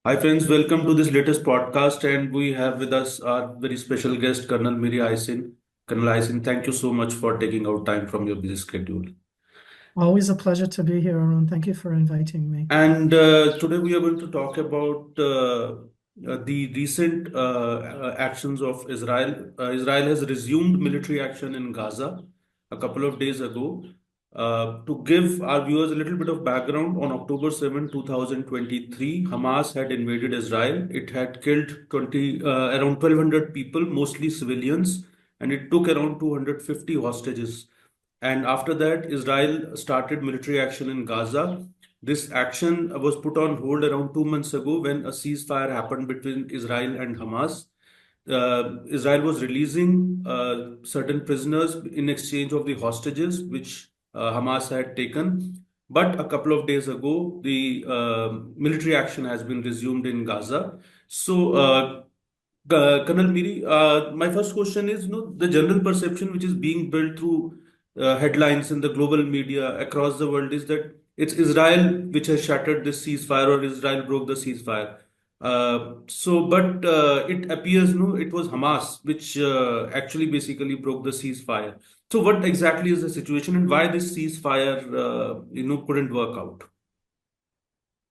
Hi friends, welcome to this latest podcast, and we have with us our very special guest, Colonel Miri Aisin. Colonel Aisin, thank you so much for taking out time from your busy schedule. Always a pleasure to be here, Arun. Thank you for inviting me. And today we are going to talk about the recent actions of Israel. Israel has resumed military action in Gaza a couple of days ago. To give our viewers a little bit of background, on October 7, 2023, Hamas had invaded Israel. It had killed around 1,200 people, mostly civilians, and it took around 250 hostages. And after that, Israel started military action in Gaza. This action was put on hold around 2 months ago when a ceasefire happened between Israel and Hamas. Israel was releasing certain prisoners in exchange of the hostages which Hamas had taken. But a couple of days ago, the military action has been resumed in Gaza. So, Colonel Miri, my first question is, the general perception which is being built through headlines in the global media across the world is that it's Israel which has shattered this ceasefire or Israel broke the ceasefire. But it appears, no, it was Hamas which actually basically broke the ceasefire. So, what exactly is the situation and why this ceasefire, couldn't work out?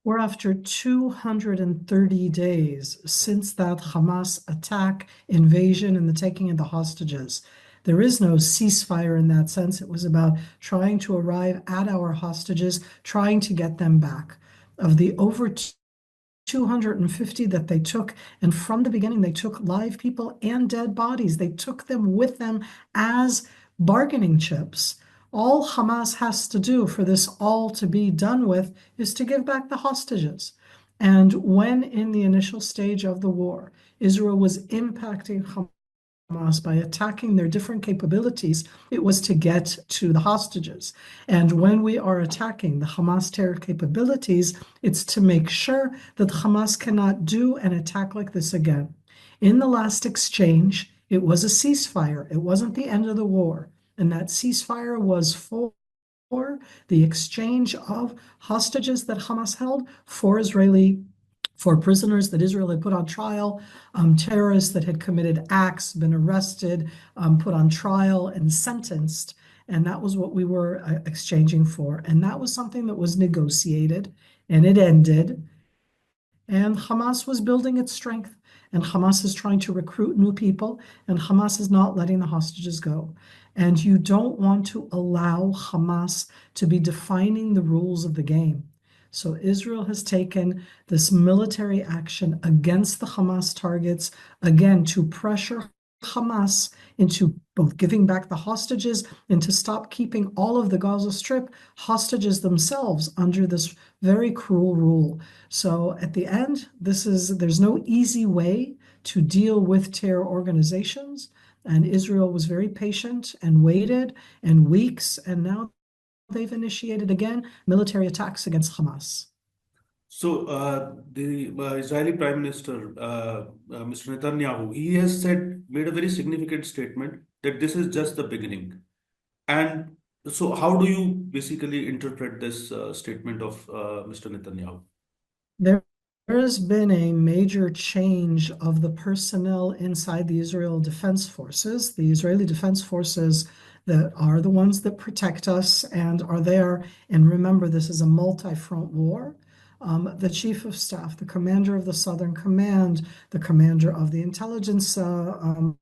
We're after 230 days since that Hamas attack, invasion, and the taking of the hostages. There is no ceasefire in that sense. It was about trying to arrive at our hostages, trying to get them back. Of the over 250 that they took, and from the beginning, they took live people and dead bodies. They took them with them as bargaining chips. All Hamas has to do for this all to be done with is to give back the hostages. And when in the initial stage of the war, Israel was impacting Hamas by attacking their different capabilities, it was to get to the hostages. And when we are attacking the Hamas terror capabilities, it's to make sure that Hamas cannot do an attack like this again. In the last exchange, it was a ceasefire. It wasn't the end of the war. And that ceasefire was for the exchange of hostages that Hamas held for prisoners that Israel had put on trial, terrorists that had committed acts, been arrested, put on trial, and sentenced. And that was what we were exchanging for. And that was something that was negotiated, and it ended. And Hamas was building its strength, and Hamas is trying to recruit new people, and Hamas is not letting the hostages go. And you don't want to allow Hamas to be defining the rules of the game. So Israel has taken this military action against the Hamas targets, again, to pressure Hamas into both giving back the hostages and to stop keeping all of the Gaza Strip hostages themselves under this very cruel rule. So at the end, there's no easy way to deal with terror organizations. And Israel was very patient and waited and weeks, and now they've initiated again military attacks against Hamas. So, the Israeli Prime Minister, Mr. Netanyahu, he has made a very significant statement that this is just the beginning. And so, how do you basically interpret this statement of Mr. Netanyahu? There has been a major change of the personnel inside the Israel Defense Forces. The Israeli Defense Forces that are the ones that protect us and are there. And remember, this is a multi-front war. The chief of staff, the commander of the Southern Command, the commander of the intelligence arena,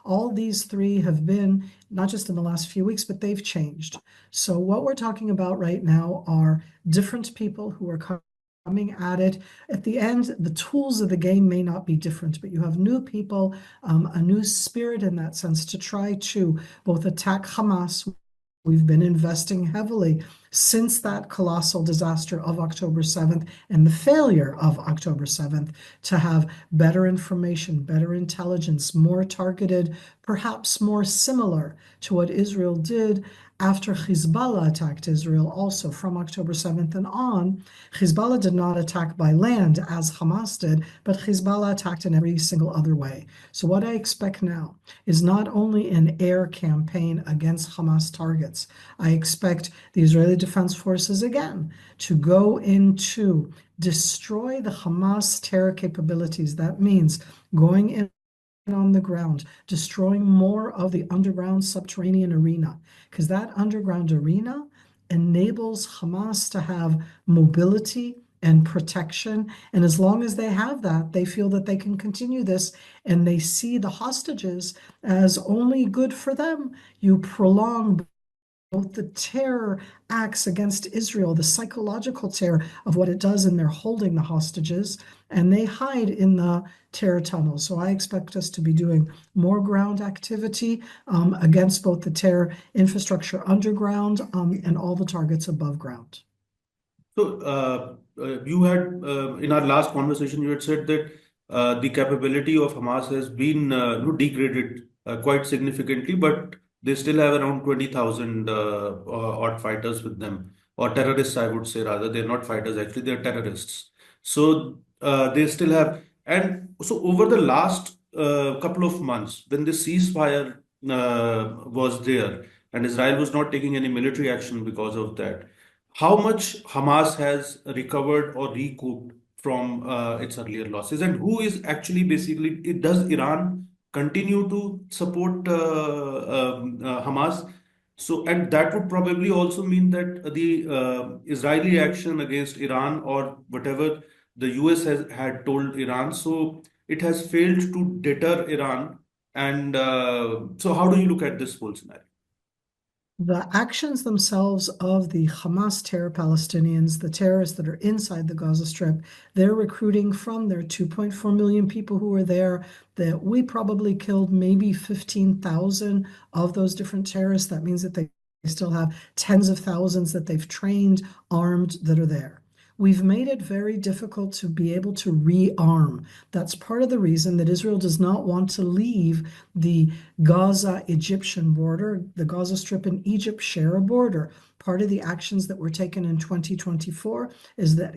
all these three have been not just in the last few weeks, but they've changed. So what we're talking about right now are different people who are coming at it. At the end, the tools of the game may not be different, but you have new people, a new spirit in that sense to try to both attack Hamas. We've been investing heavily since that colossal disaster of October 7th and the failure of October 7th to have better information, better intelligence, more targeted, perhaps more similar to what Israel did after Hezbollah attacked Israel also from October 7th and on. Hezbollah did not attack by land as Hamas did, but Hezbollah attacked in every single other way. So what I expect now is not only an air campaign against Hamas targets. I expect the Israeli defense forces again to go into destroy the Hamas terror capabilities. That means going in on the ground, destroying more of the underground subterranean arena, because that underground arena enables Hamas to have mobility and protection. And as long as they have that, they feel that they can continue this, and they see the hostages as only good for them. You prolong both the terror acts against Israel, the psychological terror of what it does, and they're holding the hostages, and they hide in the terror tunnels. So I expect us to be doing more ground activity against both the terror infrastructure underground and all the targets above ground. So, you had in our last conversation, you had said that the capability of Hamas has been degraded quite significantly, but they still have around 20,000 odd fighters with them, or terrorists, I would say rather. They're not fighters, actually, they're terrorists. So, they still have, and so over the last couple of months, when the ceasefire was there, and Israel was not taking any military action because of that, how much Hamas has recovered or recouped from its earlier losses, and who is actually basically, does Iran continue to support Hamas? So, and that would probably also mean that the Israeli action against Iran, or whatever the US has had told Iran, so it has failed to deter Iran. And so, how do you look at this whole scenario? The actions themselves of the Hamas terror Palestinians, the terrorists that are inside the Gaza Strip, they're recruiting from their 2.4 million people who are there, that we probably killed maybe 15,000 of those different terrorists. That means that they still have tens of thousands that they've trained, armed, that are there. We've made it very difficult to be able to rearm. That's part of the reason that Israel does not want to leave the Gaza-Egyptian border. The Gaza Strip and Egypt share a border. Part of the actions that were taken in 2024 is that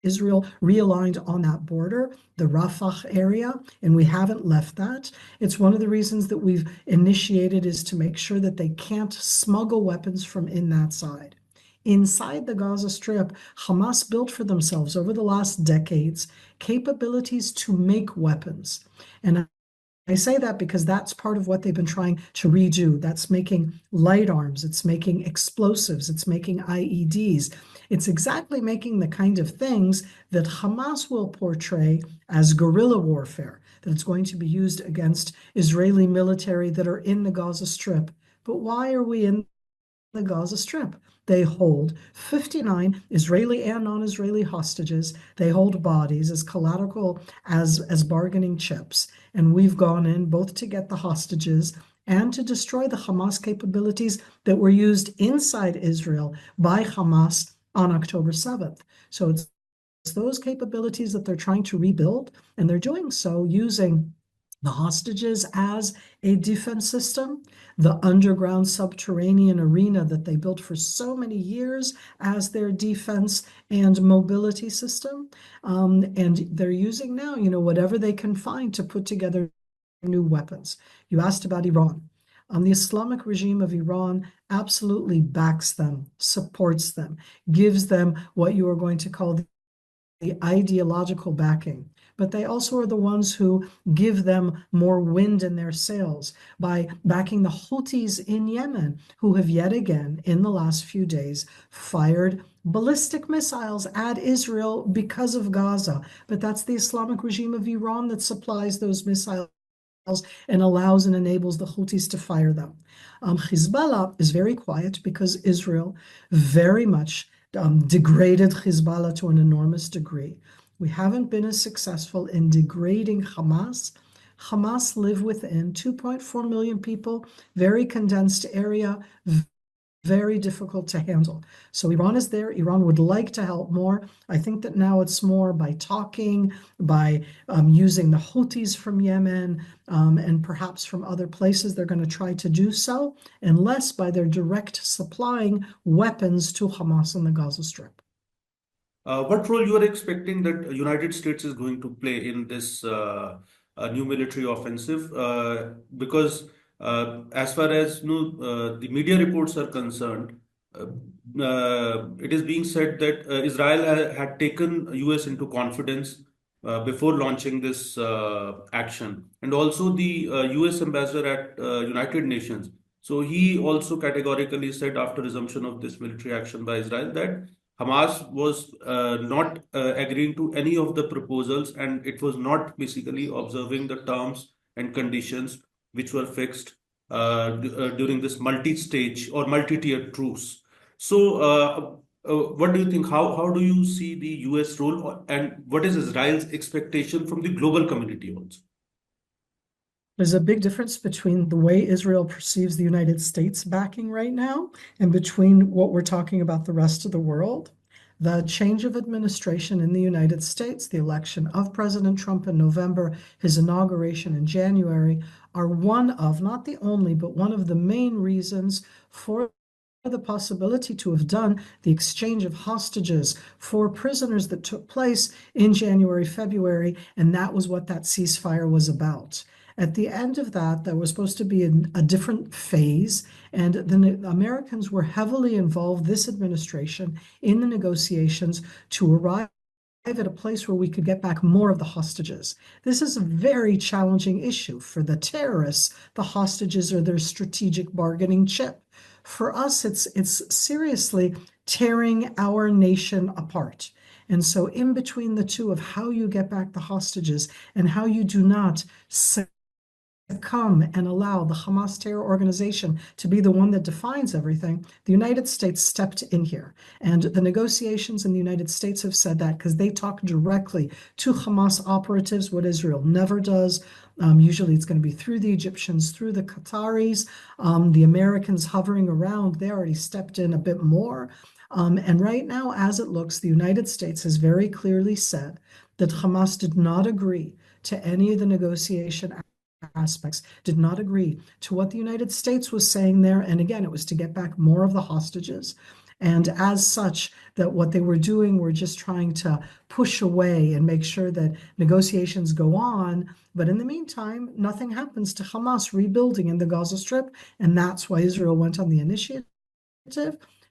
Israel realigned on that border, the Rafah area, and we haven't left that. It's one of the reasons that we've initiated is to make sure that they can't smuggle weapons from in that side. Inside the Gaza Strip, Hamas built for themselves over the last decades capabilities to make weapons. And I say that because that's part of what they've been trying to redo. That's making light arms, it's making explosives, it's making IEDs. It's exactly making the kind of things that Hamas will portray as guerrilla warfare, that it's going to be used against Israeli military that are in the Gaza Strip. But why are we in the Gaza Strip? They hold 59 Israeli and non-Israeli hostages. They hold bodies as collateral, as bargaining chips. And we've gone in both to get the hostages and to destroy the Hamas capabilities that were used inside Israel by Hamas on October 7th. So it's those capabilities that they're trying to rebuild, and they're doing so using the hostages as a defense system, the underground subterranean arena that they built for so many years as their defense and mobility system. And they're using now, whatever they can find to put together new weapons. You asked about Iran. The Islamic regime of Iran absolutely backs them, supports them, gives them what you are going to call the ideological backing. But they also are the ones who give them more wind in their sails by backing the Houthis in Yemen, who have yet again, in the last few days, fired ballistic missiles at Israel because of Gaza. But that's the Islamic regime of Iran that supplies those missiles and allows and enables the Houthis to fire them. Hezbollah is very quiet because Israel very much degraded Hezbollah to an enormous degree. We haven't been as successful in degrading Hamas. Hamas live within 2.4 million people, very condensed area, very difficult to handle. So Iran is there. Iran would like to help more. I think that now it's more by talking, by using the Houthis from Yemen and perhaps from other places. They're going to try to do so, and less by their direct supplying weapons to Hamas on the Gaza Strip. What role you are expecting that United States is going to play in this new military offensive? Because as far as the media reports are concerned, it is being said that Israel had taken US into confidence before launching this action, and also the US ambassador at United Nations. So he also categorically said after resumption of this military action by Israel that Hamas was not agreeing to any of the proposals, and it was not basically observing the terms and conditions which were fixed during this multi-stage or multi-tier truce. So, what do you think? How do you see the US role, and what is Israel's expectation from the global community also? There's a big difference between the way Israel perceives the United States backing right now and between what we're talking about the rest of the world. The change of administration in the United States, the election of President Trump in November, his inauguration in January, are one of, not the only, but one of the main reasons for the possibility to have done the exchange of hostages for prisoners that took place in January, February, and that was what that ceasefire was about. At the end of that, there was supposed to be a different phase, and the Americans were heavily involved, this administration, in the negotiations to arrive at a place where we could get back more of the hostages. This is a very challenging issue. For the terrorists, the hostages are their strategic bargaining chip. For us, it's seriously tearing our nation apart. And so, in between the two of how you get back the hostages and how you do not come and allow the Hamas terror organization to be the one that defines everything, the United States stepped in here. And the negotiations in the United States have said that because they talk directly to Hamas operatives, what Israel never does. Usually it's going to be through the Egyptians, through the Qataris, the Americans hovering around. They already stepped in a bit more. And right now, as it looks, the United States has very clearly said that Hamas did not agree to any of the negotiation aspects, did not agree to what the United States was saying there. And again, it was to get back more of the hostages. And as such, that what they were doing were just trying to push away and make sure that negotiations go on. But in the meantime, nothing happens to Hamas rebuilding in the Gaza Strip. And that's why Israel went on the initiative.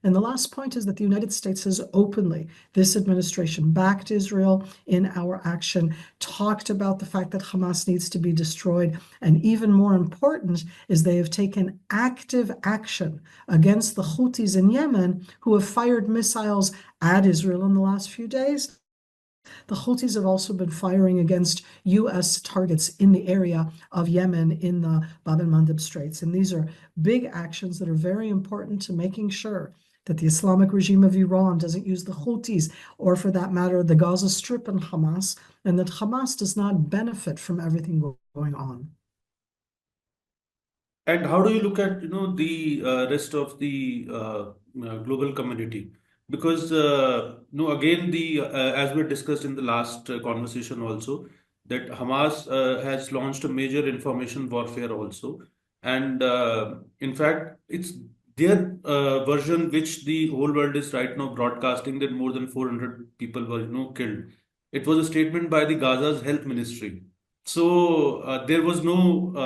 And the last point is that the United States has openly, this administration backed Israel in our action, talked about the fact that Hamas needs to be destroyed. And even more important is they have taken active action against the Houthis in Yemen, who have fired missiles at Israel in the last few days. The Houthis have also been firing against U.S. targets in the area of Yemen in the Bab el-Mandeb Straits. And these are big actions that are very important to making sure that the Islamic regime of Iran doesn't use the Houthis, or for that matter, the Gaza Strip and Hamas, and that Hamas does not benefit from everything going on. And how do you look at the rest of the global community? Because again the as we discussed in the last conversation also, that Hamas has launched a major information warfare also, and in fact it's their version which the whole world is right now broadcasting, that more than 400 people were killed. It was a statement by the Gaza's health ministry. So there was no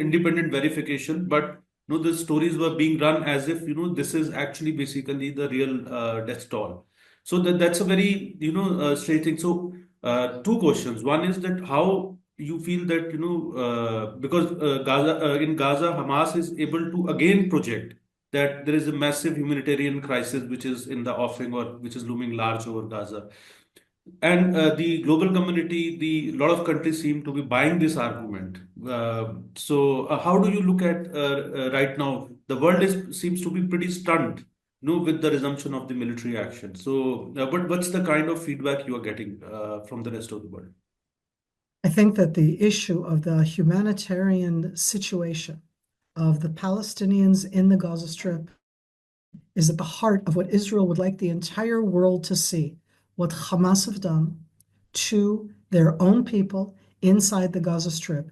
independent verification, but the stories were being run as if this is actually basically the real death toll. So that's a very strange thing. So two questions. One is that how you feel that because Gaza in Gaza Hamas is able to again project that there is a massive humanitarian crisis which is in the offing or which is looming large over Gaza. And the global community, the lot of countries seem to be buying this argument. So, how do you look at right now? The world seems to be pretty stunned, with the resumption of the military action. So, but what's the kind of feedback you are getting from the rest of the world? I think that the issue of the humanitarian situation of the Palestinians in the Gaza Strip is at the heart of what Israel would like the entire world to see, what Hamas have done to their own people inside the Gaza Strip.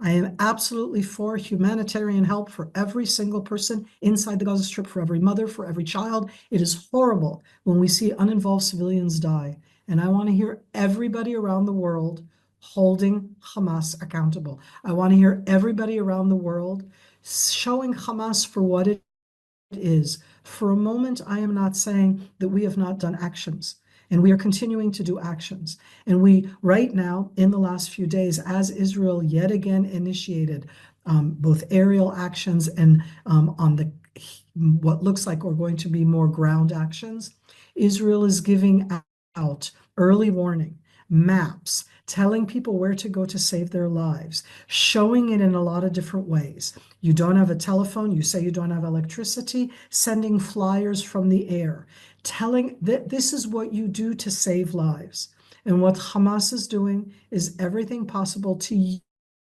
I am absolutely for humanitarian help for every single person inside the Gaza Strip, for every mother, for every child. It is horrible when we see uninvolved civilians die. And I want to hear everybody around the world holding Hamas accountable. I want to hear everybody around the world showing Hamas for what it is, for a moment, I am not saying that we have not done actions. And we are continuing to do actions. And we, right now, in the last few days, as Israel yet again initiated both aerial actions and on the what looks like are going to be more ground actions, Israel is giving out early warning, maps, telling people where to go to save their lives, showing it in a lot of different ways. You don't have a telephone, you say you don't have electricity, sending flyers from the air, telling that this is what you do to save lives. And what Hamas is doing is everything possible to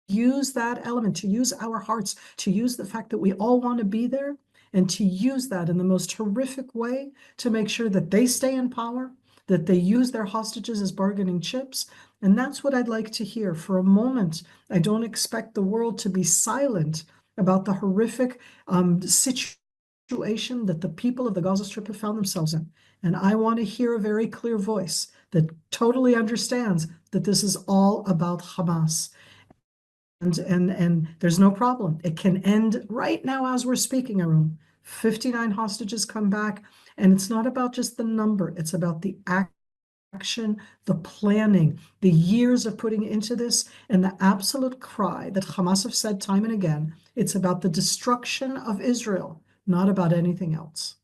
use that element, to use our hearts, to use the fact that we all want to be there, and to use that in the most horrific way to make sure that they stay in power, that they use their hostages as bargaining chips. And that's what I'd like to hear. For a moment, I don't expect the world to be silent about the horrific situation that the people of the Gaza Strip have found themselves in. And I want to hear a very clear voice that totally understands that this is all about Hamas. And there's no problem. It can end right now as we're speaking, Arun. 59 hostages come back, and it's not about just the number, it's about the action, the planning, the years of putting into this, and the absolute cry that Hamas have said time and again. It's about the destruction of Israel, not about anything else.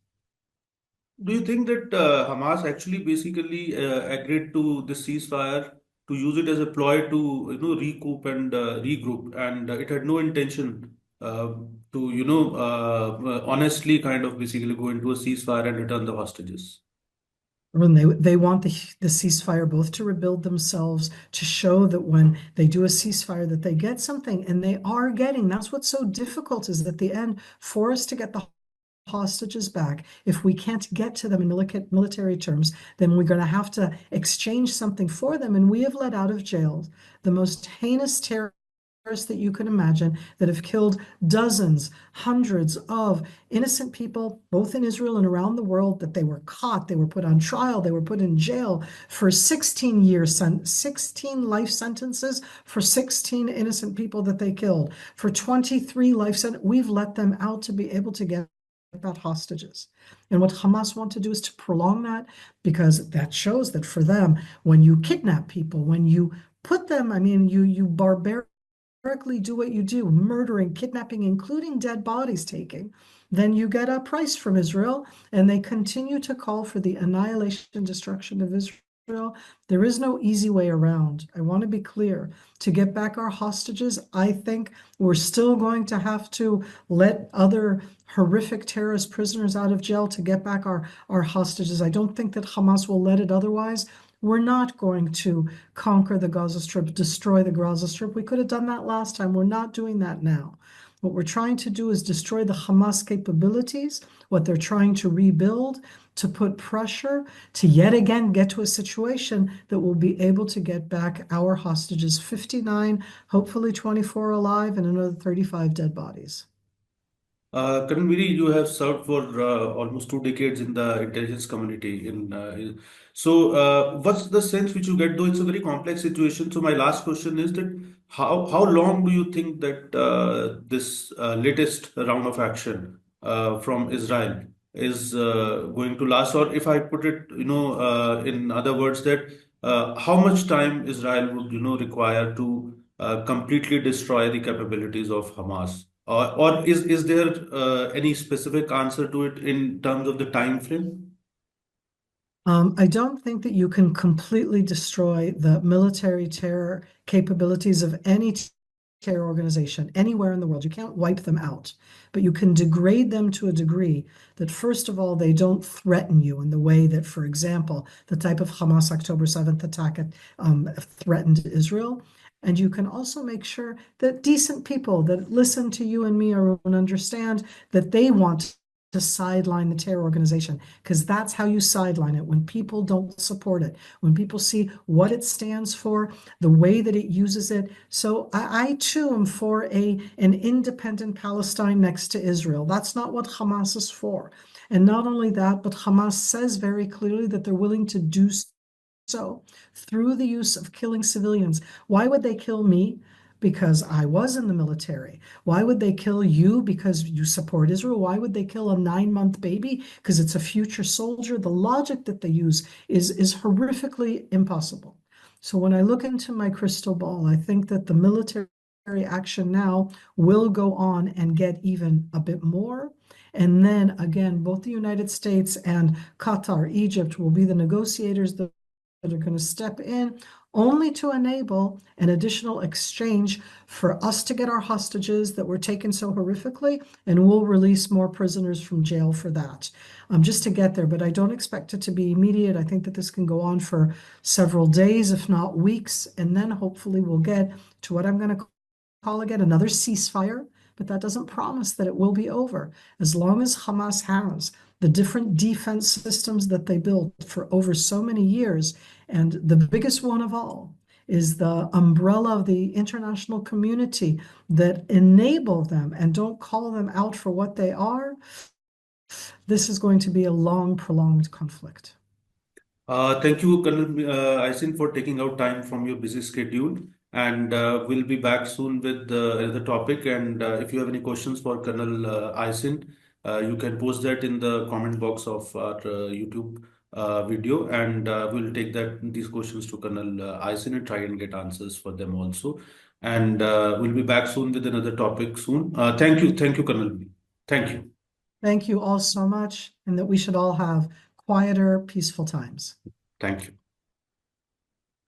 Do you think that Hamas actually basically agreed to the ceasefire to use it as a ploy to recoup and regroup, and it had no intention to honestly kind of basically go into a ceasefire and return the hostages? When they want the ceasefire both to rebuild themselves, to show that when they do a ceasefire that they get something, and they are getting. That's what's so difficult, is at the end, for us to get the hostages back, if we can't get to them in military terms, then we're going to have to exchange something for them. And we have let out of jail the most heinous terrorists that you can imagine, that have killed dozens, hundreds of innocent people, both in Israel and around the world, that they were caught, they were put on trial, they were put in jail for 16 years, 16 life sentences for 16 innocent people that they killed, for 23 life sentences. We've let them out to be able to get that hostages. And what Hamas want to do is to prolong that, because that shows that for them, when you kidnap people, when you put them, I mean, you barbarically do what you do, murdering, kidnapping, including dead bodies taking, then you get a price from Israel, and they continue to call for the annihilation and destruction of Israel. There is no easy way around. I want to be clear. To get back our hostages, I think we're still going to have to let other horrific terrorist prisoners out of jail to get back our hostages. I don't think that Hamas will let it otherwise. We're not going to conquer the Gaza Strip, destroy the Gaza Strip. We could have done that last time. We're not doing that now. What we're trying to do is destroy the Hamas capabilities, what they're trying to rebuild, to put pressure to yet again get to a situation that will be able to get back our hostages, 59, hopefully 24 alive, and another 35 dead bodies. Karan Miri, you have served for almost 2 decades in the intelligence community. What's the sense which you get? Though it's a very complex situation. So, my last question is that how long do you think that this latest round of action from Israel is going to last? Or if I put it, in other words, that how much time Israel would require to completely destroy the capabilities of Hamas? Or is there any specific answer to it in terms of the time frame? I don't think that you can completely destroy the military terror capabilities of any terror organization anywhere in the world. You can't wipe them out, but you can degrade them to a degree that, first of all, they don't threaten you in the way that, for example, the type of Hamas October 7th attack threatened Israel. And you can also make sure that decent people that listen to you and me are understand that they want to sideline the terror organization, because that's how you sideline it. When people don't support it, when people see what it stands for, the way that it uses it. So I too am for an independent Palestine next to Israel. That's not what Hamas is for. And not only that, but Hamas says very clearly that they're willing to do so through the use of killing civilians. Why would they kill me? because I was in the military. Why would they kill you because you support Israel? Why would they kill a 9-month baby because it's a future soldier? The logic that they use is horrifically impossible. So when I look into my crystal ball, I think that the military action now will go on and get even a bit more. And then again, both the United States and Qatar, Egypt will be the negotiators that are going to step in only to enable an additional exchange for us to get our hostages that were taken so horrifically, and we'll release more prisoners from jail for that, just to get there. But I don't expect it to be immediate. I think that this can go on for several days, if not weeks, and then hopefully we'll get to what I'm going to call again another ceasefire, but that doesn't promise that it will be over. As long as Hamas has the different defense systems that they built for over so many years, and the biggest one of all is the umbrella of the international community that enable them and don't call them out for what they are, this is going to be a long, prolonged conflict. Thank you, Colonel Aisin, for taking out time from your busy schedule. And we'll be back soon with another topic. And if you have any questions for Colonel Aisin, you can post that in the comment box of our YouTube video, and we'll take these questions to Colonel Aisin and try and get answers for them also. And we'll be back soon with another topic soon. Thank you, Colonel. Thank you. Thank you all so much, and that we should all have quieter, peaceful times. Thank you.